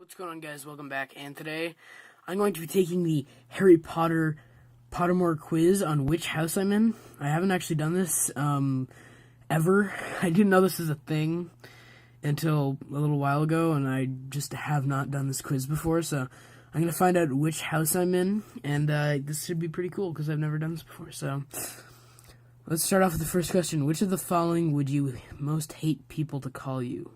What's going on, guys? Welcome back, and today I'm going to be taking the Harry Potter Pottermore quiz on which house I'm in. I haven't actually done this ever. I didn't know this was a thing until a little while ago, and I just have not done this quiz before, so I'm going to find out which house I'm in, and this should be pretty cool because I've never done this before. So let's start off with the first question. Which of the following would you most hate people to call you?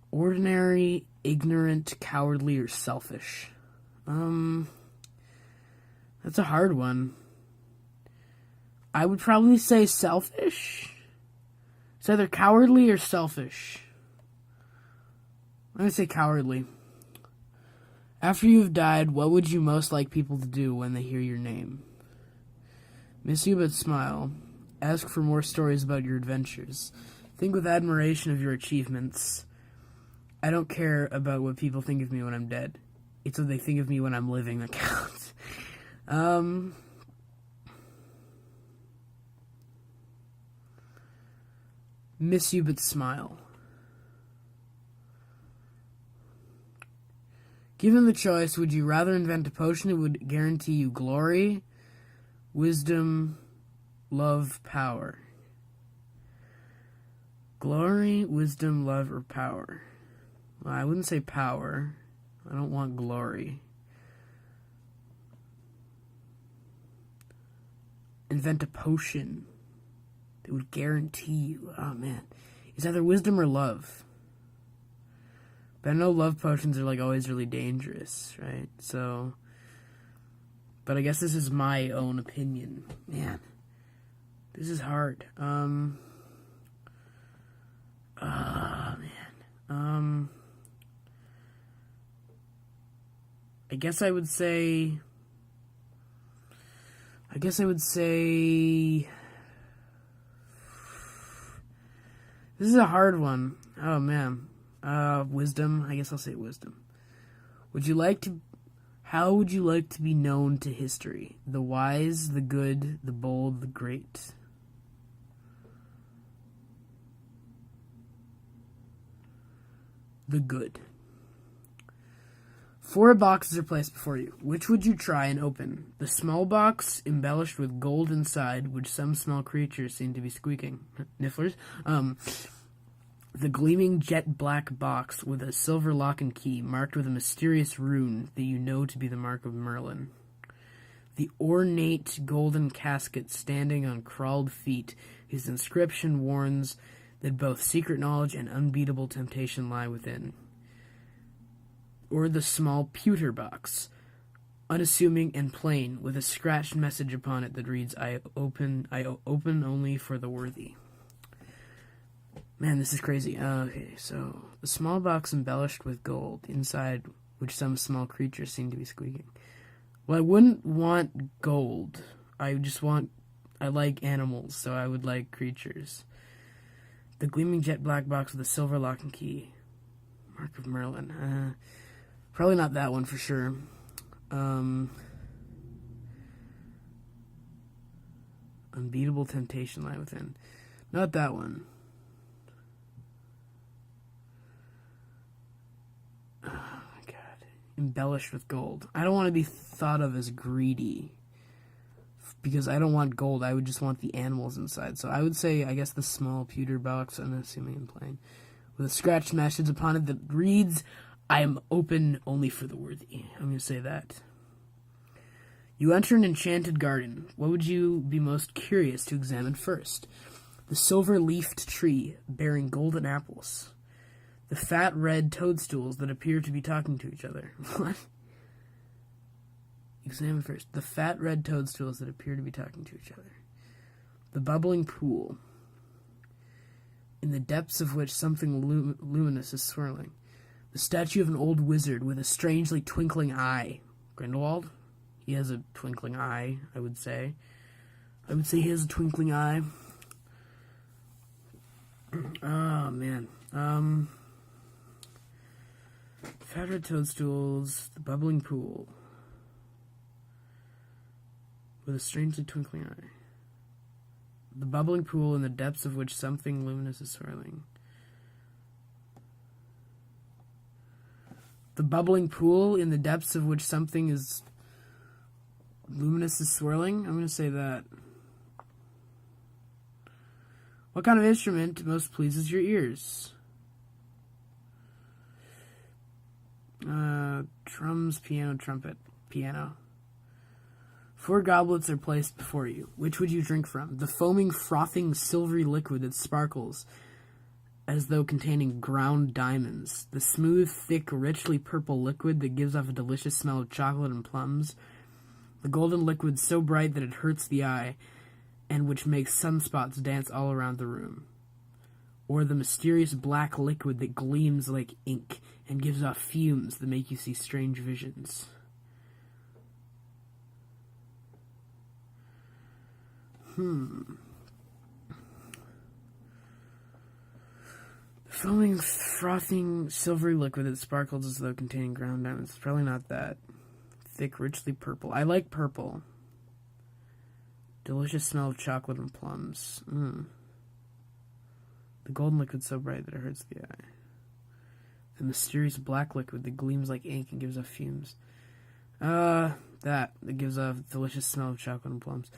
Ordinary, ignorant, cowardly, or selfish? That's a hard one. I would probably say selfish. It's either cowardly or selfish. I'm going to say cowardly. After you've died, what would you most like people to do when they hear your name? Miss you but smile. Ask for more stories about your adventures. Think with admiration of your achievements. I don't care about what people think of me when I'm dead. It's what they think of me when I'm living that counts. Miss you but smile. Given the choice, would you rather invent a potion that would guarantee you glory, wisdom, love, power? Glory, wisdom, love, or power? Well, I wouldn't say power. I don't want glory. Invent a potion that would guarantee you. Oh, man. It's either wisdom or love. But I know love potions are, like, always really dangerous, right? So, but I guess this is my own opinion. Man, this is hard. I guess I would say this is a hard one. Oh, man. Wisdom. I guess I'll say wisdom. How would you like to be known to history? The wise, the good, the bold, the great. The good. 4 boxes are placed before you. Which would you try and open? The small box, embellished with gold inside, which some small creatures seem to be squeaking. Nifflers. The gleaming jet black box with a silver lock and key, marked with a mysterious rune that you know to be the mark of Merlin. The ornate golden casket standing on crawled feet, whose inscription warns that both secret knowledge and unbeatable temptation lie within. Or the small pewter box, unassuming and plain, with a scratched message upon it that reads, I open only for the worthy. Man, this is crazy. Okay, so the small box embellished with gold, inside which some small creatures seem to be squeaking. Well, I wouldn't want gold. I like animals, so I would like creatures. The gleaming jet black box with a silver lock and key. Mark of Merlin. Probably not that one for sure. Unbeatable temptation lie within. Not that one. Oh my god. Embellished with gold. I don't want to be thought of as greedy. Because I don't want gold. I would just want the animals inside. So I would say, I guess, the small pewter box, unassuming and plain, with a scratched message upon it that reads, I am open only for the worthy. I'm going to say that. You enter an enchanted garden. What would you be most curious to examine first? The silver-leafed tree bearing golden apples. The fat red toadstools that appear to be talking to each other. What? Examine first. The fat red toadstools that appear to be talking to each other. The bubbling pool, in the depths of which something luminous is swirling. The statue of an old wizard with a strangely twinkling eye. Grindelwald? He has a twinkling eye, I would say. I would say he has a twinkling eye. Oh, man. Fat red toadstools, the bubbling pool, with a strangely twinkling eye. The bubbling pool in the depths of which something luminous is swirling. The bubbling pool in the depths of which something is luminous is swirling. I'm going to say that. What kind of instrument most pleases your ears? Drums, piano, trumpet, piano. 4 goblets are placed before you. Which would you drink from? The foaming, frothing, silvery liquid that sparkles as though containing ground diamonds. The smooth, thick, richly purple liquid that gives off a delicious smell of chocolate and plums. The golden liquid so bright that it hurts the eye, and which makes sunspots dance all around the room. Or the mysterious black liquid that gleams like ink and gives off fumes that make you see strange visions. The foaming, frothing, silvery liquid that sparkles as though containing ground diamonds. Probably not that. Thick, richly purple. I like purple. Delicious smell of chocolate and plums. The golden liquid so bright that it hurts the eye. The mysterious black liquid that gleams like ink and gives off fumes. That gives off a delicious smell of chocolate and plums.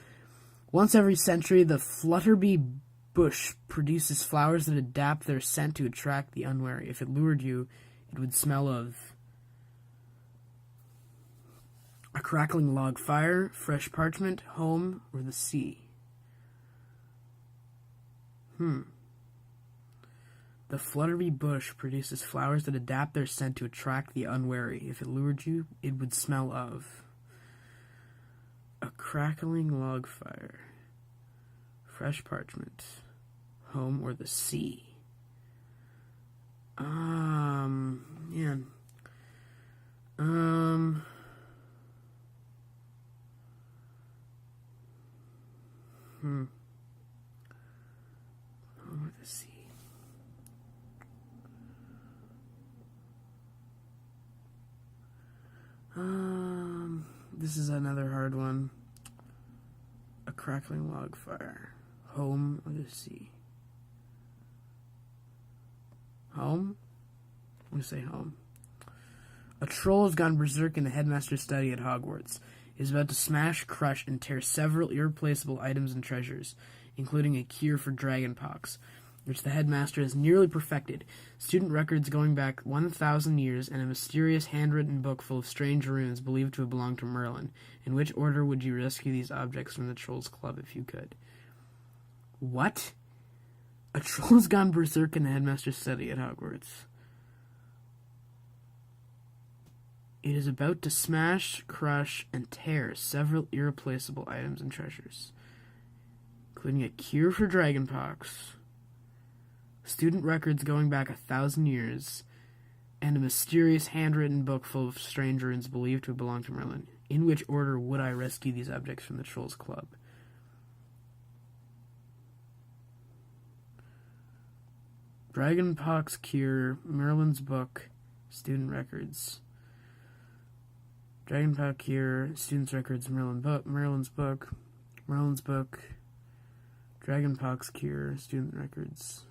Once every century, the flutterby bush produces flowers that adapt their scent to attract the unwary. If it lured you, it would smell of a crackling log fire, fresh parchment, home, or the sea. The flutterby bush produces flowers that adapt their scent to attract the unwary. If it lured you, it would smell of a crackling log fire, fresh parchment, home, or the sea. Man. Home or the sea. This is another hard one. A crackling log fire. Home or the sea? Home? I'm going to say home. A troll has gone berserk in the headmaster's study at Hogwarts. He is about to smash, crush, and tear several irreplaceable items and treasures, including a cure for dragonpox, which the headmaster has nearly perfected, student records going back 1,000 years, and a mysterious handwritten book full of strange runes believed to have belonged to Merlin. In which order would you rescue these objects from the Trolls Club if you could? What? A troll has gone berserk in the headmaster's study at Hogwarts. It is about to smash, crush, and tear several irreplaceable items and treasures, including a cure for dragonpox, student records going back 1,000 years, and a mysterious handwritten book full of strange runes believed to have belonged to Merlin. In which order would I rescue these objects from the Trolls Club? Dragonpox cure, Merlin's book, student records. Dragonpox cure, students' records, Merlin's book, Dragonpox cure, student records.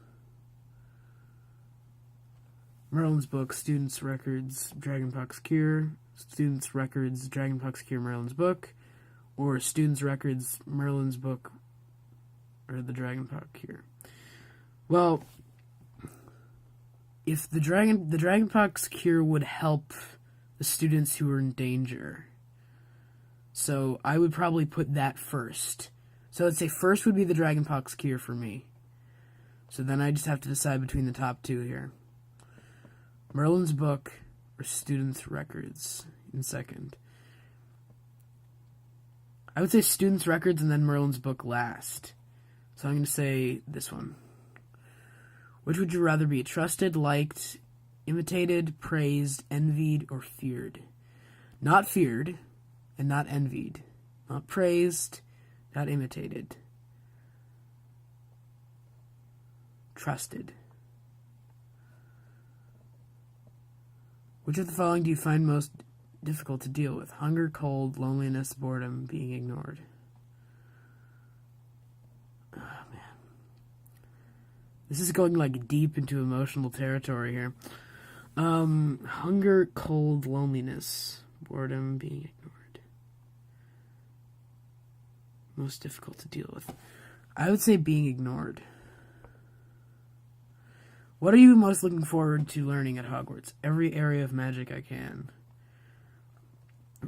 Merlin's book, students' records, Dragonpox cure, students' records, Dragonpox cure, Merlin's book, or students' records, Merlin's book, or the Dragonpox cure. Well, if the Dragonpox cure would help the students who are in danger, so I would probably put that first. So let's say first would be the Dragonpox cure for me. So then I just have to decide between the top two here. Merlin's book or students' records in second. I would say students' records and then Merlin's book last. So I'm going to say this one. Which would you rather be? Trusted, liked, imitated, praised, envied, or feared? Not feared and not envied. Not praised, not imitated. Trusted. Which of the following do you find most difficult to deal with? Hunger, cold, loneliness, boredom, being ignored. Oh, man. This is going, like, deep into emotional territory here. Hunger, cold, loneliness, boredom, being ignored. Most difficult to deal with. I would say being ignored. What are you most looking forward to learning at Hogwarts? Every area of magic I can.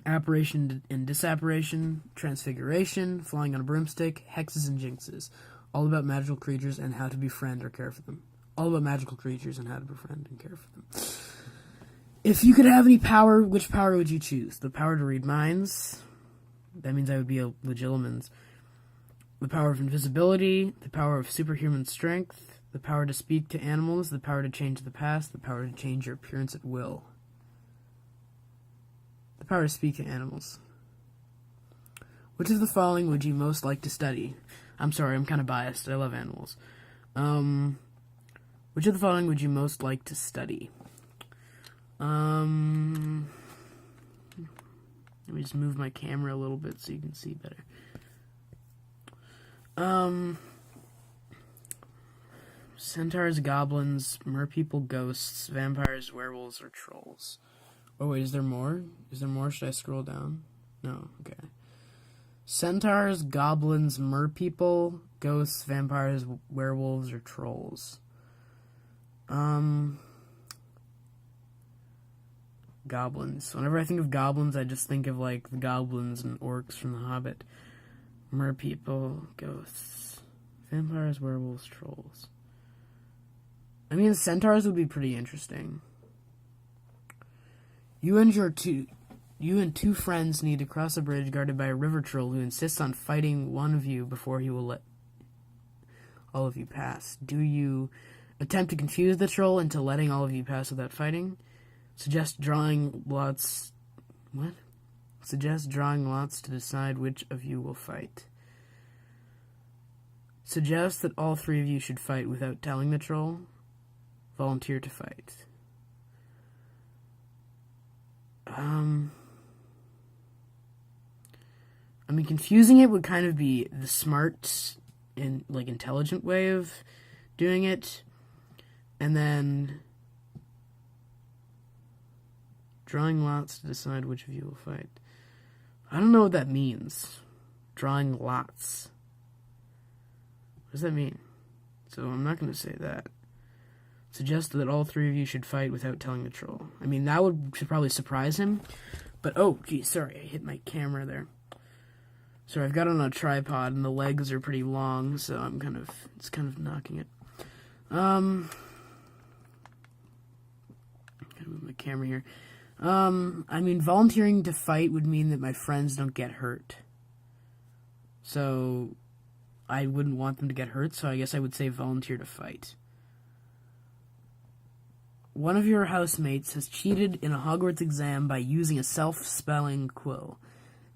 Apparition and disapparition, transfiguration, flying on a broomstick, hexes and jinxes. All about magical creatures and how to befriend or care for them. All about magical creatures and how to befriend and care for them. If you could have any power, which power would you choose? The power to read minds. That means I would be a Legilimens. The power of invisibility. The power of superhuman strength. The power to speak to animals. The power to change the past. The power to change your appearance at will. The power to speak to animals. Which of the following would you most like to study? I'm sorry, I'm kind of biased. I love animals. Which of the following would you most like to study? Let me just move my camera a little bit so you can see better. Centaurs, goblins, merpeople, ghosts, vampires, werewolves, or trolls. Oh wait, is there more? Is there more? Should I scroll down? No, okay. Centaurs, goblins, merpeople, ghosts, vampires, werewolves, or trolls. Goblins. Whenever I think of goblins, I just think of like the goblins and orcs from The Hobbit. Merpeople, ghosts, vampires, werewolves, trolls. I mean, centaurs would be pretty interesting. You and two friends need to cross a bridge guarded by a river troll who insists on fighting one of you before he will let all of you pass. Do you attempt to confuse the troll into letting all of you pass without fighting? Suggest drawing lots to decide which of you will fight. Suggest that all three of you should fight without telling the troll. Volunteer to fight. I mean, confusing it would kind of be the smart and, like, intelligent way of doing it. And then drawing lots to decide which of you will fight. I don't know what that means. Drawing lots. What does that mean? So I'm not going to say that. Suggest that all three of you should fight without telling the troll. I mean, that should probably surprise him. But, oh, geez, sorry, I hit my camera there. Sorry, I've got it on a tripod, and the legs are pretty long, so it's kind of knocking it. I'm gonna move my camera here. I mean, volunteering to fight would mean that my friends don't get hurt. So, I wouldn't want them to get hurt, so I guess I would say volunteer to fight. One of your housemates has cheated in a Hogwarts exam by using a self-spelling quill.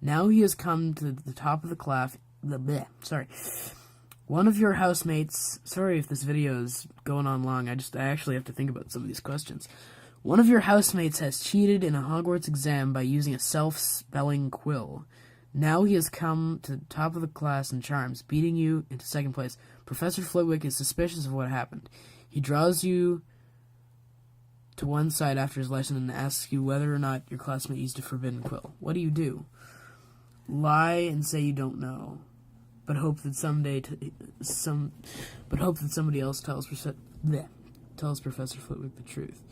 Now he has come to the top of the class. One of your housemates... Sorry if this video is going on long. I actually have to think about some of these questions. One of your housemates has cheated in a Hogwarts exam by using a self-spelling quill. Now he has come to the top of the class in charms, beating you into second place. Professor Flitwick is suspicious of what happened. He draws you to one side after his lesson and asks you whether or not your classmate used a forbidden quill. What do you do? Lie and say you don't know, but hope that somebody else tells Professor Flitwick the truth.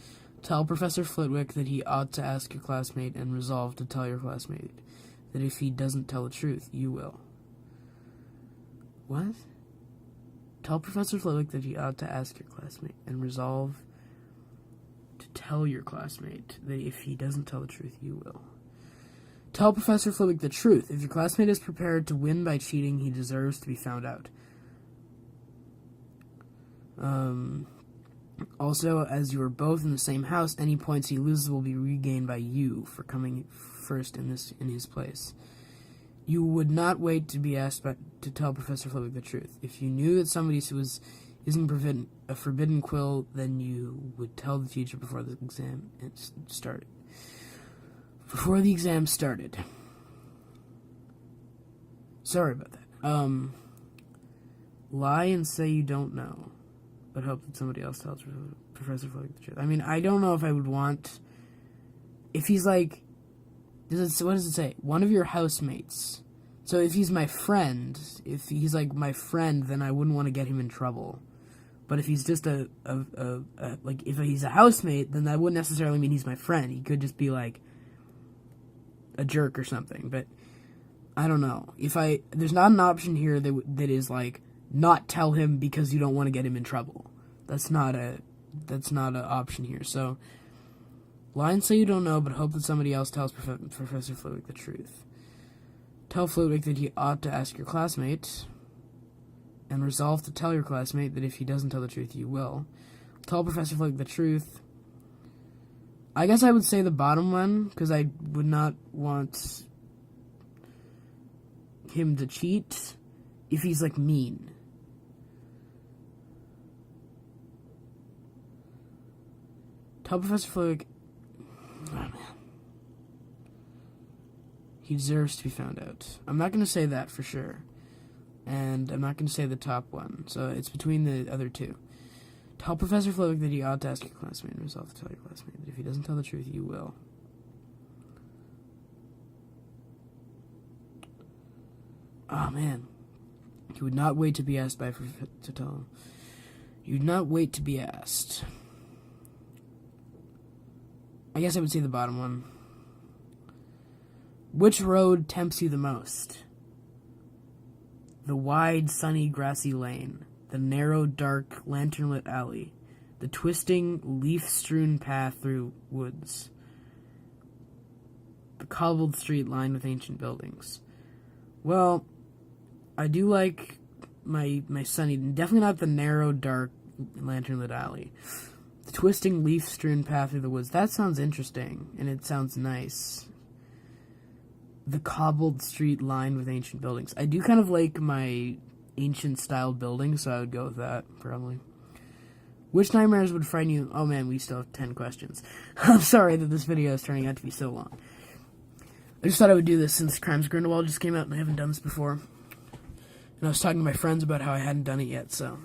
Tell Professor Flitwick that he ought to ask your classmate and resolve to tell your classmate that if he doesn't tell the truth, you will. What? Tell Professor Flitwick that he ought to ask your classmate and resolve to tell your classmate that if he doesn't tell the truth, you will. Tell Professor Flitwick the truth. If your classmate is prepared to win by cheating, he deserves to be found out. Also, as you are both in the same house, any points he loses will be regained by you for coming first in his place. You would not wait to be asked to tell Professor Flitwick the truth. If you knew that somebody was using a forbidden quill, then you would tell the teacher before the exam started. Sorry about that. Lie and say you don't know, but hope that somebody else tells you. Professor Flitwick the truth. I mean, I don't know if I would want... If he's like... what does it say? One of your housemates. So if he's my friend, if he's like my friend, then I wouldn't want to get him in trouble. But if he's just like, if he's a housemate, then that wouldn't necessarily mean he's my friend. He could just be like a jerk or something. But I don't know. There's not an option here that is like, not tell him because you don't want to get him in trouble. That's not an option here. So, lie and say you don't know, but hope that somebody else tells Professor Flitwick the truth. Tell Flitwick that he ought to ask your classmate, and resolve to tell your classmate that if he doesn't tell the truth, you will. Tell Professor Flitwick the truth. I guess I would say the bottom one, because I would not want him to cheat if he's, like, mean. Tell Professor Flitwick... Oh, man. He deserves to be found out. I'm not going to say that for sure. And I'm not going to say the top one. So it's between the other two. Tell Professor Flitwick that he ought to ask your classmate and resolve to tell your classmate that if he doesn't tell the truth, you will. Oh, man. He would not wait to be asked to tell him. You would not wait to be asked. I guess I would say the bottom one. Which road tempts you the most? The wide, sunny, grassy lane. The narrow, dark, lantern-lit alley. The twisting, leaf-strewn path through woods. The cobbled street lined with ancient buildings. Well, I do like my sunny... Definitely not the narrow, dark, lantern-lit alley. The twisting, leaf-strewn path through the woods. That sounds interesting, and it sounds nice. The cobbled street lined with ancient buildings. I do kind of like my ancient-styled buildings, so I would go with that, probably. Which nightmares would frighten you? Oh, man, we still have 10 questions. I'm sorry that this video is turning out to be so long. I just thought I would do this since Crimes of Grindelwald just came out, and I haven't done this before. And I was talking to my friends about how I hadn't done it yet, so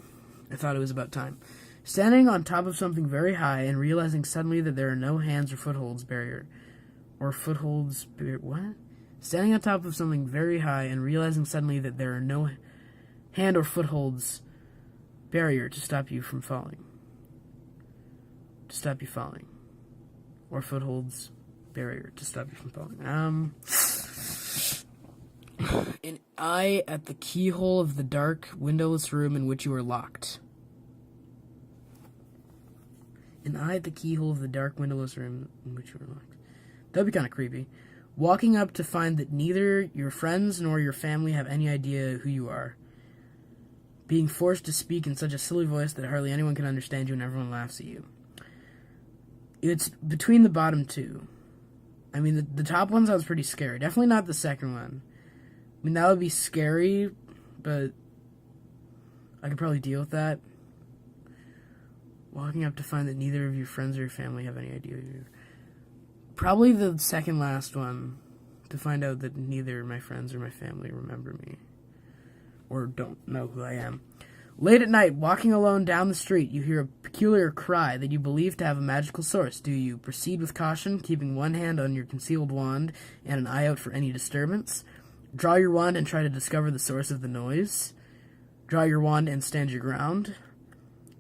I thought it was about time. Standing on top of something very high and realizing suddenly that there are no hands or footholds barrier. Or footholds... What? Standing on top of something very high and realizing suddenly that there are no hand or footholds barrier to stop you from falling. To stop you falling. Or footholds barrier to stop you from falling. An eye at the keyhole of the dark, windowless room in which you are locked. An eye at the keyhole of the dark, windowless room in which you are locked. That would be kind of creepy. Walking up to find that neither your friends nor your family have any idea who you are. Being forced to speak in such a silly voice that hardly anyone can understand you and everyone laughs at you. It's between the bottom two. I mean, the top one sounds pretty scary. Definitely not the second one. I mean, that would be scary, but I could probably deal with that. Walking up to find that neither of your friends or your family have any idea who you are. Probably the second last one, to find out that neither my friends or my family remember me, or don't know who I am. Late at night, walking alone down the street, you hear a peculiar cry that you believe to have a magical source. Do you proceed with caution, keeping one hand on your concealed wand and an eye out for any disturbance? Draw your wand and try to discover the source of the noise? Draw your wand and stand your ground?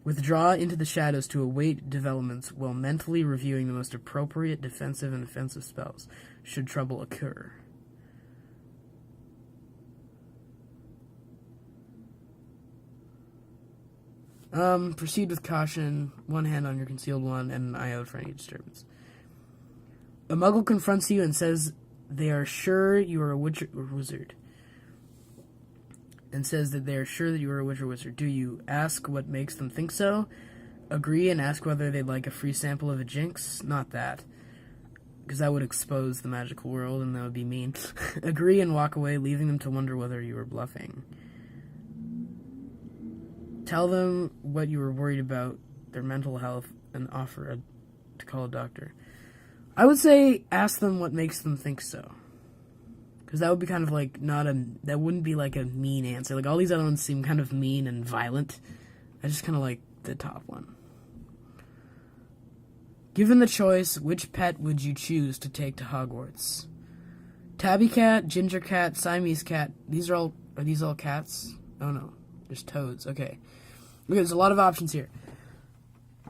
Withdraw into the shadows to await developments while mentally reviewing the most appropriate defensive and offensive spells, should trouble occur. Proceed with caution, one hand on your concealed wand, and an eye out for any disturbance. A muggle confronts you and says they are sure you are a witch or wizard. And says that they are sure that you are a witch or wizard. Do you ask what makes them think so? Agree and ask whether they'd like a free sample of a jinx? Not that. Because that would expose the magical world and that would be mean. Agree and walk away, leaving them to wonder whether you were bluffing. Tell them what you were worried about, their mental health, and offer to call a doctor. I would say ask them what makes them think so. Because that would be kind of like that wouldn't be like a mean answer. Like all these other ones seem kind of mean and violent. I just kind of like the top one. Given the choice, which pet would you choose to take to Hogwarts? Tabby cat, ginger cat, Siamese cat. Are these all cats? Oh no, there's toads. Okay, there's a lot of options here.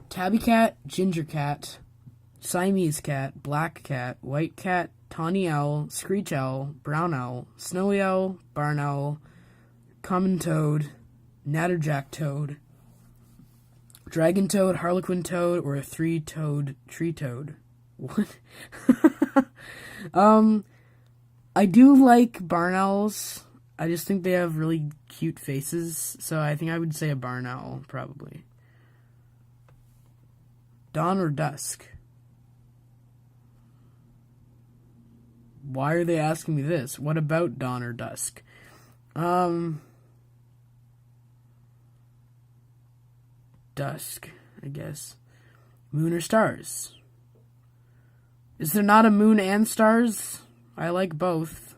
Tabby cat, ginger cat, Siamese cat, black cat, white cat, tawny owl, screech owl, brown owl, snowy owl, barn owl, common toad, natterjack toad, dragon toad, harlequin toad, or a three-toed tree toad. What? I do like barn owls. I just think they have really cute faces, so I think I would say a barn owl, probably. Dawn or dusk? Why are they asking me this? What about dawn or dusk? Dusk, I guess. Moon or stars? Is there not a moon and stars? I like both.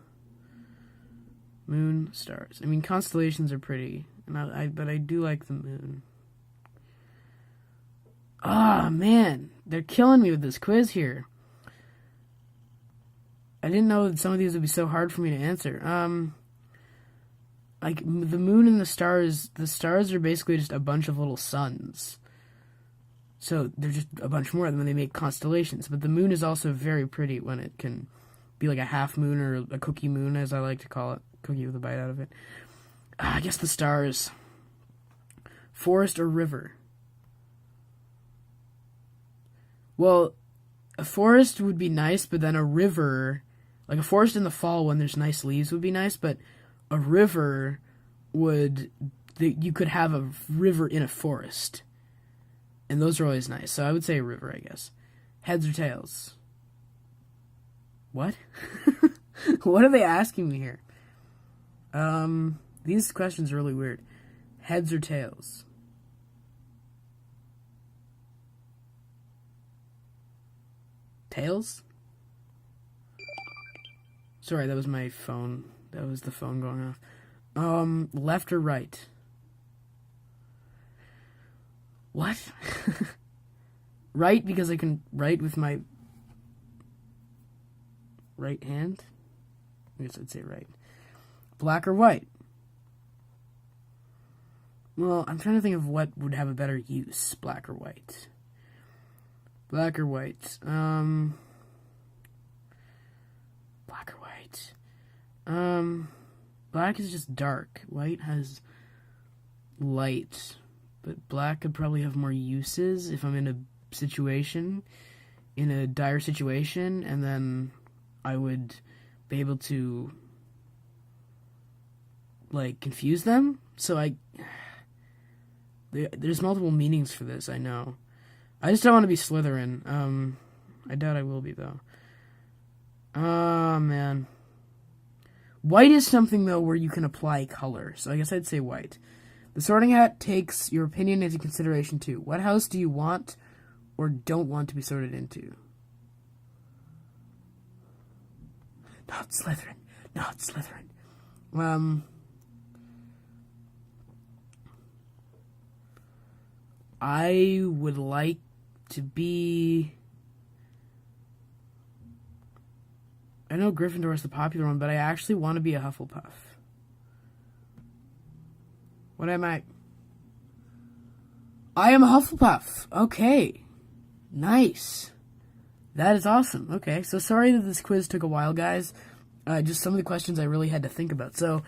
Moon, stars. I mean, constellations are pretty, and but I do like the moon. Ah, man, they're killing me with this quiz here. I didn't know that some of these would be so hard for me to answer. Like, the moon and the stars are basically just a bunch of little suns. So, they're just a bunch more when they make constellations. But the moon is also very pretty when it can be like a half moon or a cookie moon, as I like to call it. Cookie with a bite out of it. I guess the stars. Forest or river? Well, a forest would be nice, but then a river, like a forest in the fall when there's nice leaves would be nice, but a river you could have a river in a forest. And those are always nice, so I would say a river, I guess. Heads or tails? What? What are they asking me here? These questions are really weird. Heads or tails? Tails? Sorry, that was my phone. That was the phone going off. Left or right? What? Right, because I can write with my right hand? I guess I'd say right. Black or white? Well, I'm trying to think of what would have a better use. Black or white? Black or white? Black or white? Black is just dark. White has light. But black could probably have more uses if I'm in a dire situation, and then I would be able to, like, confuse them. So there's multiple meanings for this, I know. I just don't want to be Slytherin. I doubt I will be, though. Oh, man. White is something, though, where you can apply color, so I guess I'd say white. The Sorting Hat takes your opinion into consideration, too. What house do you want or don't want to be sorted into? Not Slytherin. Not Slytherin. I would like to be... I know Gryffindor is the popular one, but I actually want to be a Hufflepuff. What am I? I am a Hufflepuff. Okay. Nice. That is awesome. Okay, so sorry that this quiz took a while, guys. Just some of the questions I really had to think about. So,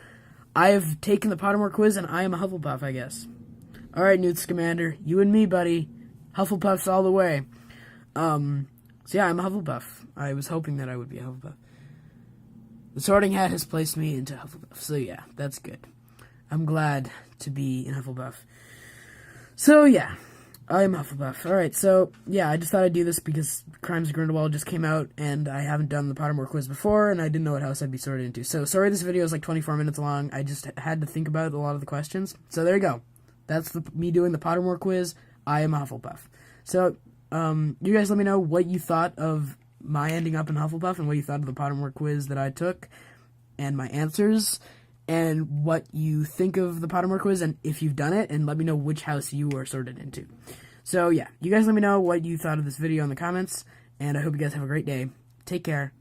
I have taken the Pottermore quiz, and I am a Hufflepuff, I guess. Alright, Newt Scamander. You and me, buddy. Hufflepuffs all the way. So yeah, I'm a Hufflepuff. I was hoping that I would be a Hufflepuff. The Sorting Hat has placed me into Hufflepuff. So yeah, that's good. I'm glad to be in Hufflepuff. So yeah, I'm Hufflepuff. Alright, so yeah, I just thought I'd do this because Crimes of Grindelwald just came out, and I haven't done the Pottermore quiz before, and I didn't know what house I'd be sorted into. So sorry this video is like 24 minutes long. I just had to think about a lot of the questions. So there you go. That's me doing the Pottermore quiz. I am a Hufflepuff. So, you guys let me know what you thought of my ending up in Hufflepuff and what you thought of the Pottermore quiz that I took and my answers and what you think of the Pottermore quiz and if you've done it, and let me know which house you are sorted into. So, yeah, you guys let me know what you thought of this video in the comments, and I hope you guys have a great day. Take care.